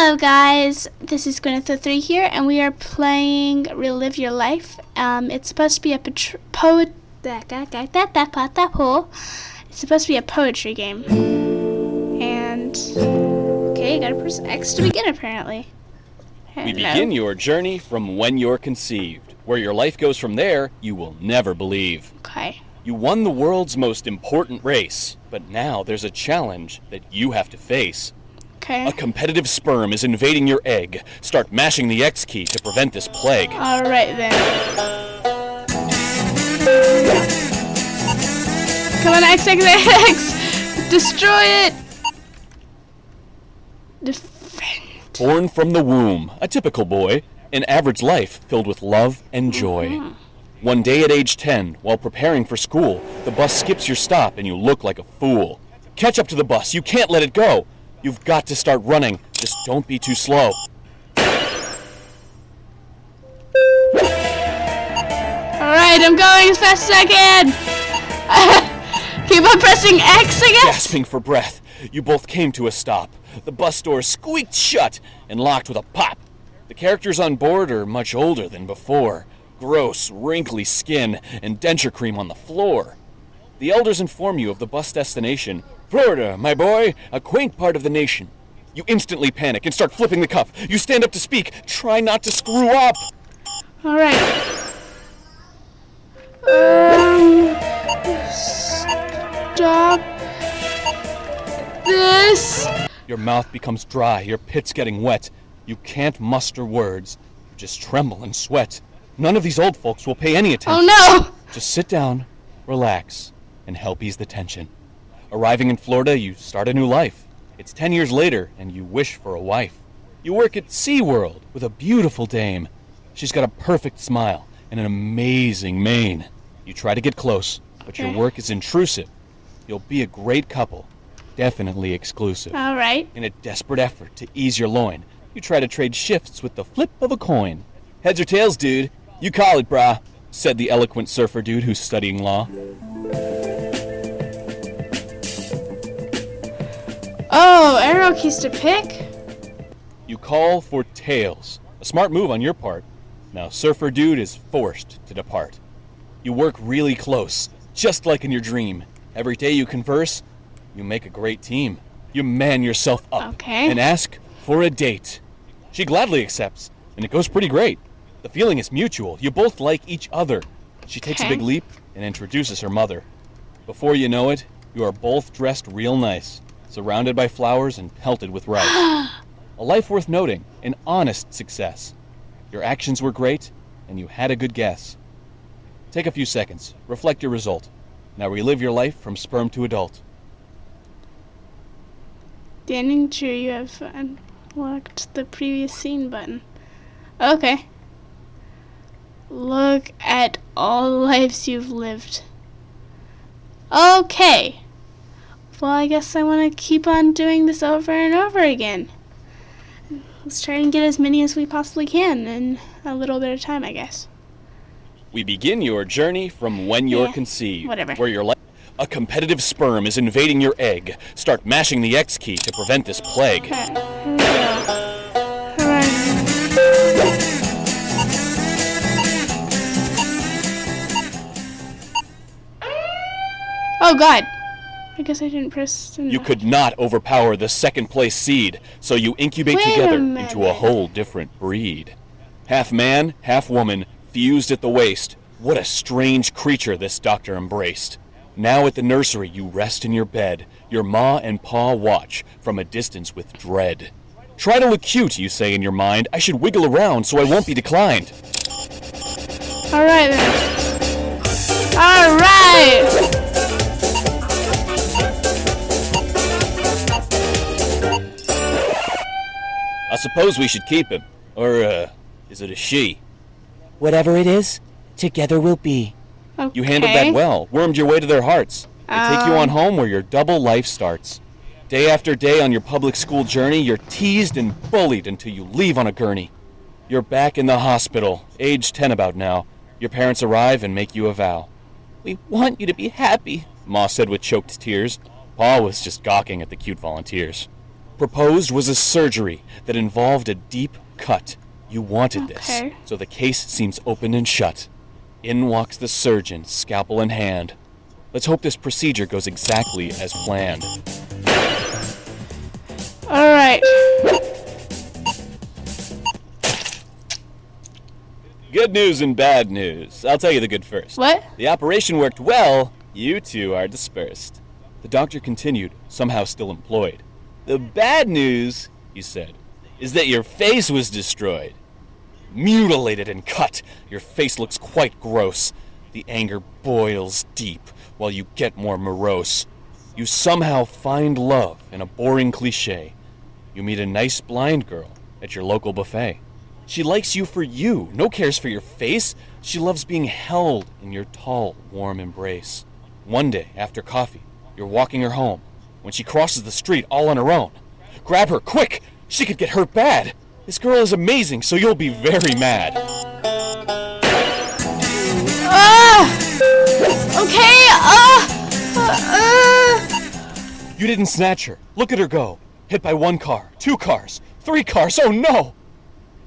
Hello guys, this is gwenyth03 here, and we are playing Relive Your Life. It's supposed to be a It's supposed to be a poetry game. And okay, gotta press X to begin apparently. We begin your journey from when you're conceived. Where your life goes from there, you will never believe. Okay. You won the world's most important race, but now there's a challenge that you have to face. Okay. A competitive sperm is invading your egg. Start mashing the X key to prevent this plague. Alright then. Come on, X! Destroy it! Defend. Born from the womb, a typical boy, an average life filled with love and joy. One day at age 10, while preparing for school, the bus skips your stop and you look like a fool. Catch up to the bus, you can't let it go. You've got to start running, just don't be too slow. Alright, I'm going as fast as I can! Keep on pressing X, I guess? Gasping for breath, you both came to a stop. The bus door squeaked shut and locked with a pop. The characters on board are much older than before. Gross, wrinkly skin and denture cream on the floor. The elders inform you of the bus destination. Florida, my boy, a quaint part of the nation. You instantly panic and start flipping the cup. You stand up to speak. Try not to screw up. Alright. Stop this. Your mouth becomes dry, your pit's getting wet. You can't muster words. You just tremble and sweat. None of these old folks will pay any attention. Oh no! Just sit down, relax, and help ease the tension. Arriving in Florida, you start a new life. It's 10 years later, and you wish for a wife. You work at SeaWorld with a beautiful dame. She's got a perfect smile and an amazing mane. You try to get close, but your work is intrusive. You'll be a great couple, definitely exclusive. Alright. In a desperate effort to ease your loin, you try to trade shifts with the flip of a coin. Heads or tails, dude? You call it, brah, said the eloquent surfer dude who's studying law. Oh, arrow keys to pick? You call for tails. A smart move on your part. Now surfer dude is forced to depart. You work really close, just like in your dream. Every day you converse, you make a great team. You man yourself up and ask for a date. She gladly accepts, and it goes pretty great. The feeling is mutual. You both like each other. She takes a big leap and introduces her mother. Before you know it, you are both dressed real nice, surrounded by flowers and pelted with rice. A life worth noting, an honest success. Your actions were great, and you had a good guess. Take a few seconds, reflect your result. Now relive your life from sperm to adult. Standing true, you have unlocked the previous scene button. Okay. Look at all the lives you've lived. Okay. Well, I guess I want to keep on doing this over and over again. Let's try and get as many as we possibly can in a little bit of time, I guess. We begin your journey from when you're conceived. Whatever. Where your life... A competitive sperm is invading your egg. Start mashing the X key to prevent this plague. Okay, here we go. Oh god. I guess I didn't press enough. You could not overpower the second place seed, so you incubate together into a whole different breed. Half man, half woman, fused at the waist. What a strange creature this doctor embraced. Now at the nursery you rest in your bed. Your ma and pa watch from a distance with dread. Try to look cute, you say in your mind. I should wiggle around so I won't be declined. Alright then. Alright! I suppose we should keep him. Or, is it a she? Whatever it is, together we'll be. Okay. You handled that well, wormed your way to their hearts. They take you on home where your double life starts. Day after day on your public school journey, you're teased and bullied until you leave on a gurney. You're back in the hospital, age 10 about now. Your parents arrive and make you a vow. We want you to be happy, Ma said with choked tears. Pa was just gawking at the cute volunteers. Proposed was a surgery that involved a deep cut. You wanted this, Okay. so the case seems open and shut. In walks the surgeon, scalpel in hand. Let's hope this procedure goes exactly as planned. Alright. Good news and bad news. I'll tell you the good first. What? The operation worked well. You two are dispersed. The doctor continued, somehow still employed. The bad news, he said, is that your face was destroyed. Mutilated and cut, your face looks quite gross. The anger boils deep while you get more morose. You somehow find love in a boring cliche. You meet a nice blind girl at your local buffet. She likes you for you, no cares for your face. She loves being held in your tall, warm embrace. One day, after coffee, you're walking her home when she crosses the street all on her own. Grab her, quick! She could get hurt bad. This girl is amazing, so you'll be very mad. Okay, You didn't snatch her. Look at her go. Hit by 1 car, 2 cars, 3 cars, oh no!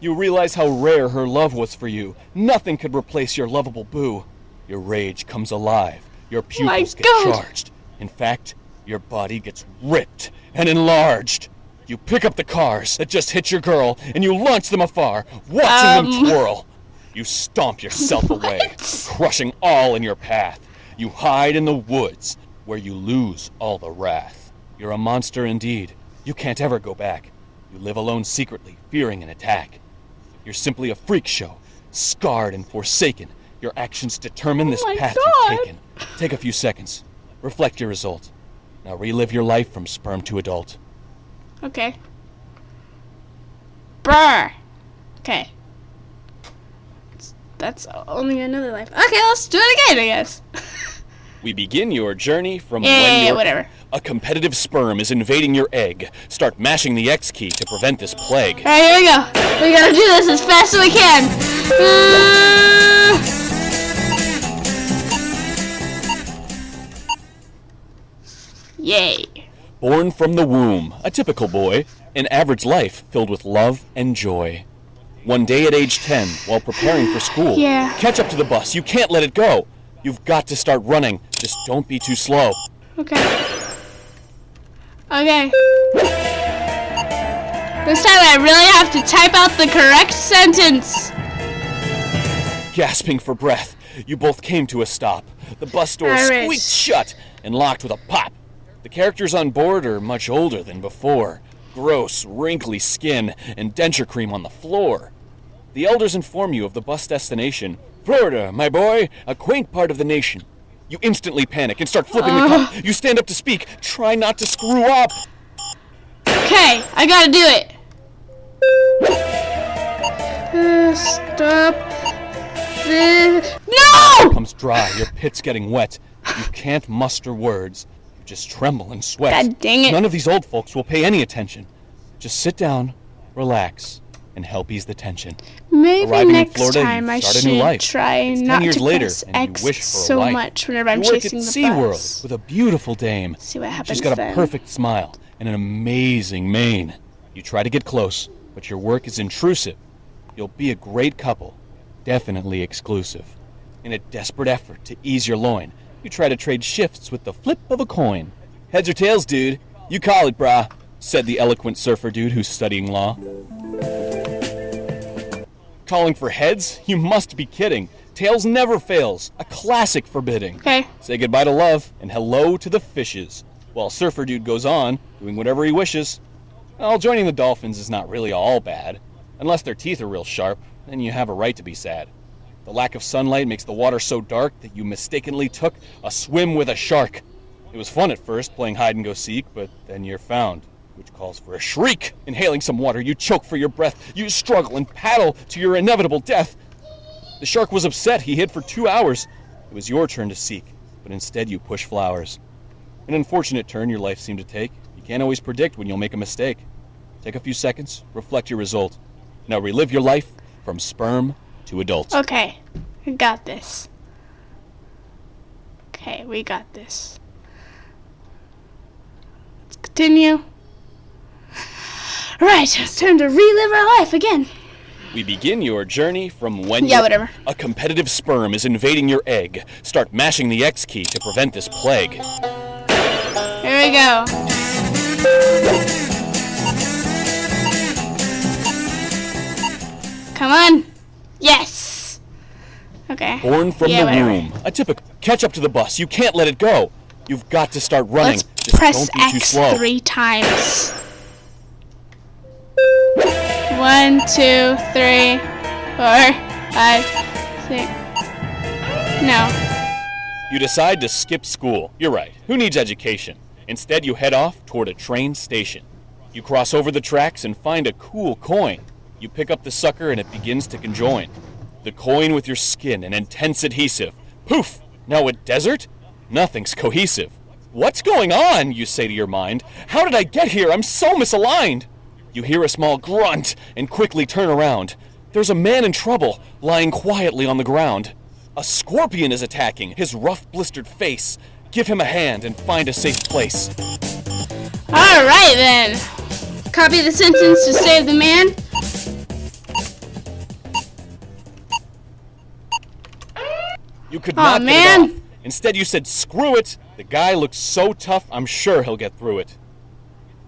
You realize how rare her love was for you. Nothing could replace your lovable boo. Your rage comes alive. Your pupils get charged. In fact, your body gets ripped and enlarged. You pick up the cars that just hit your girl and you launch them afar, watching them twirl. You stomp yourself away, crushing all in your path. You hide in the woods where you lose all the wrath. You're a monster indeed. You can't ever go back. You live alone secretly, fearing an attack. You're simply a freak show, scarred and forsaken. Your actions determine this path you've taken. Take a few seconds. Reflect your result. Now relive your life from sperm to adult. Okay. Brr. Okay. That's only another life. Okay, let's do it again, I guess. We begin your journey from when Yeah, your whatever. a competitive sperm is invading your egg. Start mashing the X key to prevent this plague. Alright, here we go. We gotta do this as fast as we can. Yay. Born from the womb, a typical boy, an average life filled with love and joy. One day at age 10, while preparing for school, Yeah. catch up to the bus, you can't let it go. You've got to start running, just don't be too slow. Okay. Okay. This time I really have to type out the correct sentence. Gasping for breath, you both came to a stop. The bus door Alright. squeaked shut and locked with a pop. The characters on board are much older than before. Gross, wrinkly skin and denture cream on the floor. The elders inform you of the bus destination. Florida, my boy, a quaint part of the nation. You instantly panic and start flipping the cup. You stand up to speak. Try not to screw up. Okay, I gotta do it. Stop. No! Comes dry, your pit's getting wet. You can't muster words. You just tremble and sweat. God dang it. None of these old folks will pay any attention. Just sit down, relax, and help ease the tension. Maybe Arriving in next Florida, time you I start a new should life. try It's 10 not years to later, press and you X wish for a so life. much whenever I'm You work chasing at the SeaWorld bus. with a beautiful dame. See what happens She's got a then. perfect smile and an amazing mane. You try to get close, but your work is intrusive. You'll be a great couple, definitely exclusive. In a desperate effort to ease your loin, you try to trade shifts with the flip of a coin. Heads or tails, dude? You call it, brah, said the eloquent surfer dude who's studying law. Calling for heads? You must be kidding. Tails never fails. A classic for bidding. Okay. Say goodbye to love and hello to the fishes. While surfer dude goes on, doing whatever he wishes. Well, joining the dolphins is not really all bad. Unless their teeth are real sharp, then you have a right to be sad. The lack of sunlight makes the water so dark that you mistakenly took a swim with a shark. It was fun at first, playing hide-and-go-seek, but then you're found, which calls for a shriek. Inhaling some water, you choke for your breath. You struggle and paddle to your inevitable death. The shark was upset. He hid for 2 hours. It was your turn to seek, but instead you push flowers. An unfortunate turn your life seemed to take. You can't always predict when you'll make a mistake. Take a few seconds, reflect your result. Now relive your life from sperm to adult. Okay. I got this. Okay, we got this. Let's continue. Alright, it's time to relive our life again. We begin your journey from when whatever. a competitive sperm is invading your egg. Start mashing the X key to prevent this plague. Here we go. Come on. Yes. Okay. Born from the womb. A typical. Catch up to the bus. You can't let it go. You've got to start running. Let's Just press don't be too X slow. 3 times. 1, 2, 3, 4, 5, 6. No. You decide to skip school. You're right. Who needs education? Instead, you head off toward a train station. You cross over the tracks and find a cool coin. You pick up the sucker and it begins to conjoin. The coin with your skin, an intense adhesive. Poof! Now a desert? Nothing's cohesive. What's going on? You say to your mind. How did I get here? I'm so misaligned. You hear a small grunt and quickly turn around. There's a man in trouble, lying quietly on the ground. A scorpion is attacking his rough, blistered face. Give him a hand and find a safe place. Alright then. Copy the sentence to save the man. You could not man. get it off. Instead, you said, screw it. The guy looks so tough, I'm sure he'll get through it.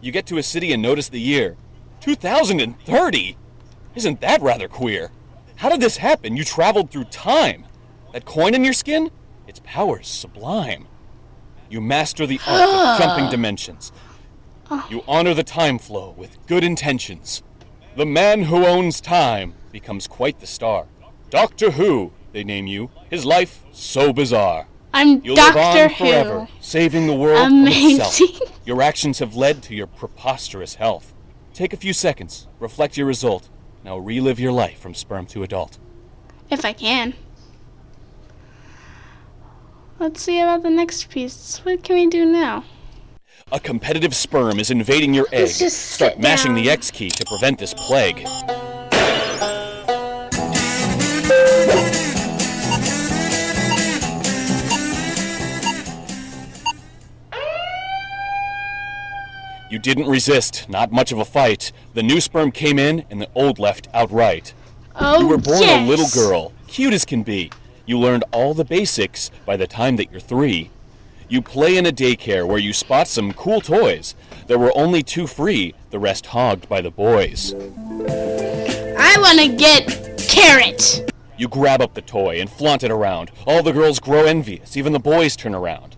You get to a city and notice the year. 2030? Isn't that rather queer? How did this happen? You traveled through time. That coin in your skin? Its power's sublime. You master the art of jumping dimensions. You honor the time flow with good intentions. The man who owns time becomes quite the star. Doctor Who, they name you. His life so bizarre. I'm You'll live Doctor on forever, Who. saving the world from itself. Amazing. Your actions have led to your preposterous health. Take a few seconds, reflect your result. Now relive your life from sperm to adult. If I can. Let's see about the next piece. What can we do now? A competitive sperm is invading your egg. Let's just Start sit mashing down. the X key to prevent this plague. You didn't resist, not much of a fight. The new sperm came in and the old left outright. Oh, You were born yes. a little girl, cute as can be. You learned all the basics by the time that you're 3. You play in a daycare where you spot some cool toys. There were only 2 free, the rest hogged by the boys. I want to get Carrot. You grab up the toy and flaunt it around. All the girls grow envious, even the boys turn around.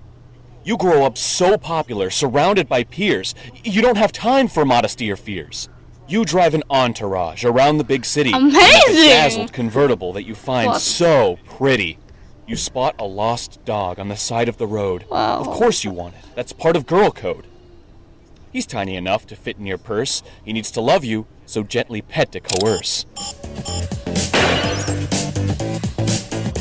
You grow up so popular, surrounded by peers, you don't have time for modesty or fears. You drive an entourage around the big city. Amazing! In a bedazzled convertible that you find What? so pretty. You spot a lost dog on the side of the road. Wow. Of course you want it. That's part of girl code. He's tiny enough to fit in your purse. He needs to love you, so gently pet to coerce.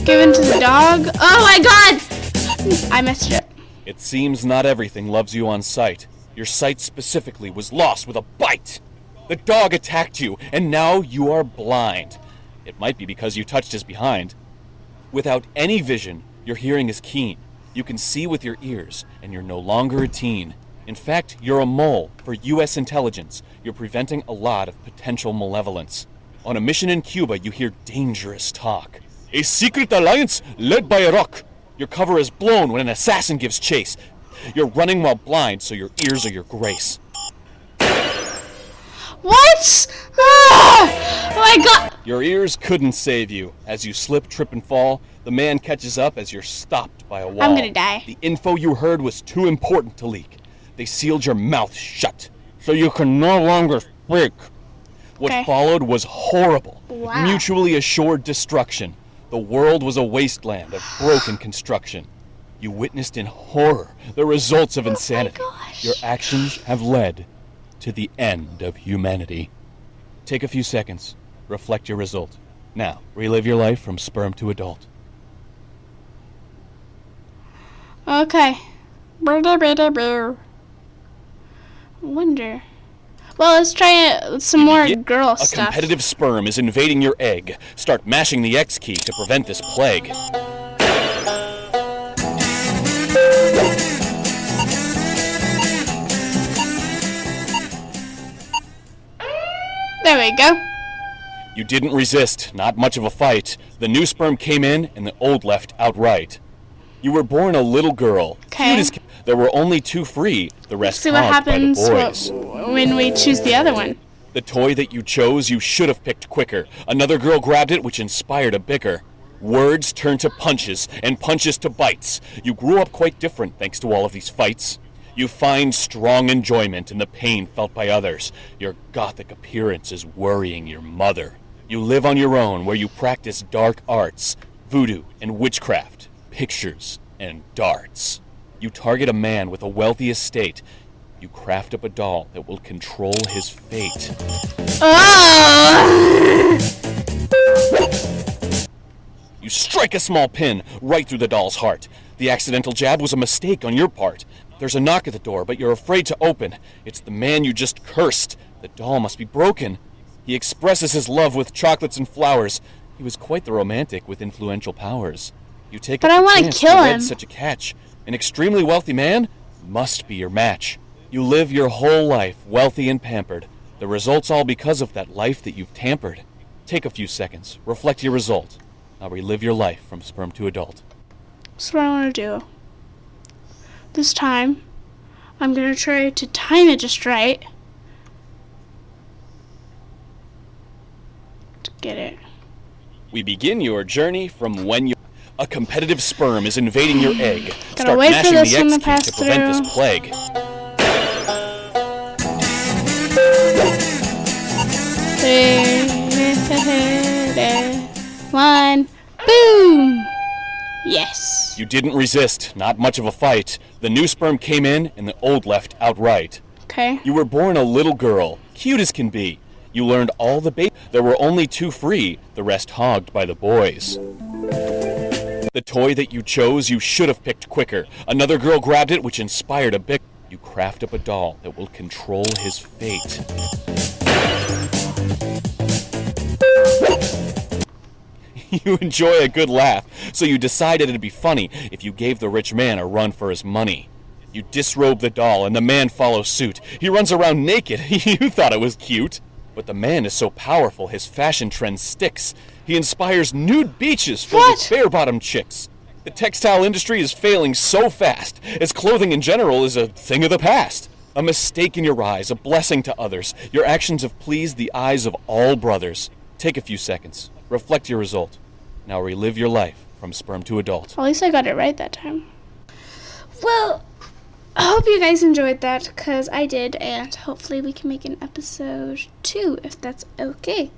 Give in to the dog. Oh my god! I messed it up. It seems not everything loves you on sight. Your sight specifically was lost with a bite. The dog attacked you, and now you are blind. It might be because you touched his behind. Without any vision, your hearing is keen. You can see with your ears, and you're no longer a teen. In fact, you're a mole for U.S. intelligence. You're preventing a lot of potential malevolence. On a mission in Cuba, you hear dangerous talk. A secret alliance led by a rock. Your cover is blown when an assassin gives chase. You're running while blind, so your ears are your grace. What? Ah! Oh my god! Your ears couldn't save you. As you slip, trip, and fall, the man catches up as you're stopped by a wall. I'm gonna die. The info you heard was too important to leak. They sealed your mouth shut, so you can no longer speak. What Okay. followed was horrible. Wow. Mutually assured destruction. The world was a wasteland of broken construction. You witnessed in horror the results of insanity. gosh. Your actions have led to the end of humanity. Take a few seconds. Reflect your result. Now, relive your life from sperm to adult. Okay. Wonder. Well, let's try some more Yeah, girl a stuff. competitive sperm is invading your egg. Start mashing the X key to prevent this plague. we go. You didn't resist, not much of a fight. The new sperm came in and the old left outright. You were born a little girl. Okay. There were only two free, the rest See what hogged by the happens boys. when we choose the other one. The toy that you chose, you should have picked quicker. Another girl grabbed it, which inspired a bicker. Words turned to punches, and punches to bites. You grew up quite different thanks to all of these fights. You find strong enjoyment in the pain felt by others. Your gothic appearance is worrying your mother. You live on your own where you practice dark arts, voodoo and witchcraft, pictures and darts. You target a man with a wealthy estate. You craft up a doll that will control his fate. Oh! You strike a small pin right through the doll's heart. The accidental jab was a mistake on your part. There's a knock at the door, but you're afraid to open. It's the man you just cursed. The doll must be broken. He expresses his love with chocolates and flowers. He was quite the romantic with influential powers. You take But up I the wanna chance kill to wed him. such a catch. An extremely wealthy man must be your match. You live your whole life wealthy and pampered. The result's all because of that life that you've tampered. Take a few seconds, reflect your result. Now relive your life from sperm to adult. That's what I want to do. This time, I'm going to try to time it just right. To get it. We begin your journey from when you... A competitive sperm is invading your egg. Gotta Start wait for mashing this the one to X key pass to prevent through. this plague. One. Boom! Yes. You didn't resist, not much of a fight. The new sperm came in and the old left outright. Okay. You were born a little girl, cute as can be. You learned all the There were only two free, the rest hogged by the boys. The toy that you chose, you should have picked quicker. Another girl grabbed it, which inspired a bick. You craft up a doll that will control his fate. You enjoy a good laugh, so you decided it'd be funny if you gave the rich man a run for his money. You disrobe the doll and the man follows suit. He runs around naked. You thought it was cute. But the man is so powerful, his fashion trend sticks. He inspires nude beaches filled with bare-bottom chicks. The textile industry is failing so fast, as clothing in general is a thing of the past. A mistake in your eyes, a blessing to others. Your actions have pleased the eyes of all brothers. Take a few seconds. Reflect your result. Now relive your life from sperm to adult. At least I got it right that time. Well, I hope you guys enjoyed that, because I did, and hopefully we can make an episode 2, if that's okay.